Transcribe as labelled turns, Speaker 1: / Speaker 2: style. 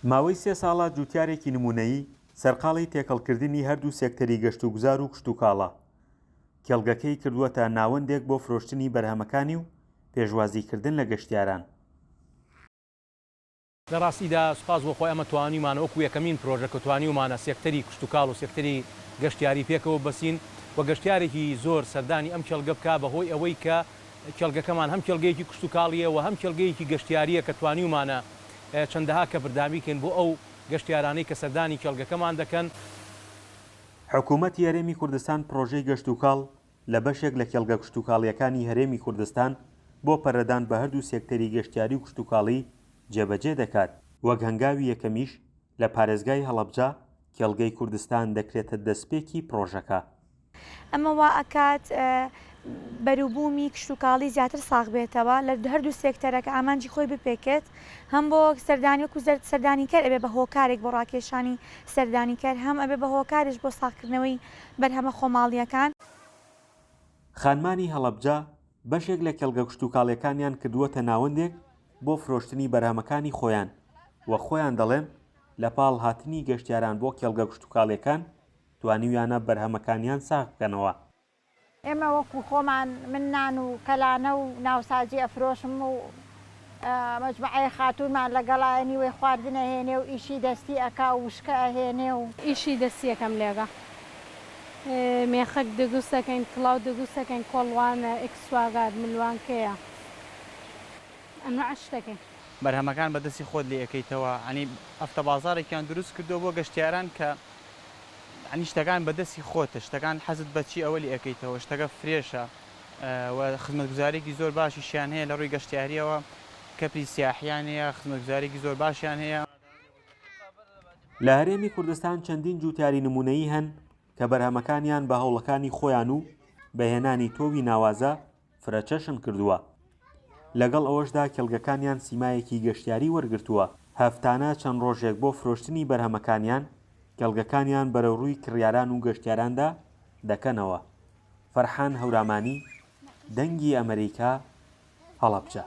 Speaker 1: ماوەی 3 ساڵە جوتیارێکی نمونەیی سەرقاڵی تێکەڵکردنی هەردوو سێکتەری گەشت و گوزار و کشت و کاڵە. کێڵگەکەی کردووەتە ناوەندێک بۆ فرۆشتنی بەرهەمەکانی و پێشوازیکردن لە گەشتیاران.
Speaker 2: لە ڕاستیدا سوپاس بۆ خۆی ئەمە توانیمان وەکو یەکەمین پرۆژە کە توانیومانە سێکتەری کشت و کاڵ و سێکتەری گەشتیاری پێکەوە بەسین و گەشتیارێکی زۆر سەردانی ئەم کێڵگە بکە بەهۆی ئەوەی کە کێڵگەکەمان هەم کێڵگەیەکی کشت و کاڵیە و هەم کێڵگەیەکی گەشتیاریە کە توانیومانە چەندەها کە بردامیکەین بۆ ئەو گەشتیارانەی کە سەردانی کێڵگەکەمان دەکەن.
Speaker 1: حکوومەتی هەرێمی کوردستان پرۆژەی گەشت و کاڵ لە بەشێک لە کێڵگە کشت و کاڵیەکانی هەرێمی کوردستان بۆ پەرەدان بە هەردوو سێکتەری گەشتیاری و کشت و کاڵی جێبەجێ دەکات. وەک هەنگاوی یەکەمیش لە پارێزگای هەڵەبجە کێڵگەی کوردستان دەکرێتە دەستپێکی پرۆژەکە.
Speaker 3: ئەمە وا ئەکات بەروبوومی کشت و کاڵی زیاتر ساغ بێتەوە لە هەردوو سێکتەرەکە ئامانجی خۆی بپێکێت، هەم بۆ سەردانی وەکو سەردانیکەر ئەبێ بە هۆکارێک بۆ ڕاکێشانی سەردانیکەر، هەم ئەبێ بە هۆکارش بۆ ساغکردنەوەی بەرهەمە خۆماڵیەکان.
Speaker 1: خانمانی هەڵەبجە بەشێک لە کێڵگە کشت و کاڵیەکانیان کردووەتە ناوەندێک بۆ فرۆشتنی بەرهەمەکانی خۆیان وە خۆیان دەڵێن لە پاڵ هاتنی گەشتیاران بۆ کێڵگە کشت و کاڵیەکان توانیویانە بەرهەمەکانیان ساغ بکەنەوە.
Speaker 4: ئێمە وەکو خۆمان من نان و کەلانە و ناوسازی ئەفرۆشم و مەجموعەی خاتوونمان لەگەڵایەنی وێ خواردنە هێنێ و ئیشی دەستی ئەکا و وشکە ئەهێنێ و
Speaker 5: ئیشی دەستیەکەم لێگە مێخەک دەگوستەکەین کڵاو دەگوستەکەین کۆڵوانە ئەکسواگات ملوانکەیە ئەمە عشتەکەین.
Speaker 6: بەرهەمەکان بەدەستی خۆت لێ ئەەکەیتەوە، ئەنی ئەفتە بازارێکیان دروست کردو بۆ گەشتیاران کە ئەنی شتەکان بەدەستی خۆتە، شتەکان حەزت بەچی ئەوە لێ ئەەکەیتەوە، شتەکە فرێشە و خزمەتگوزارێکی زۆر باشیشیان هەیە لە ڕووی گەشتیاریەوە، کەپری سیاحیان هەیە، خزمەتگوزارێکی زۆر باشیان هەیە.
Speaker 1: لە هەرێمی کوردستان چەندین جوتیاری نمونەیی هەن کە بەرهەمەکانیان بە هەوڵەکانی خۆیان و بەهێنانی تۆوی ناوازە فرەچەشن کردووە. لەگەڵ ئەوەشدا کێڵگەکانیان سیمایەکی گەشتیاری وەرگرتووە. هەفتانە چەند ڕۆژێک بۆ فرۆشتنی بەرهەمەکانیان کێڵگەکانیان بەرەو ڕووی کڕیاران و گەشتیاراندا دەکەنەوە. فەرحان هەورامانی، دەنگی ئەمریکا، هەڵەبجە.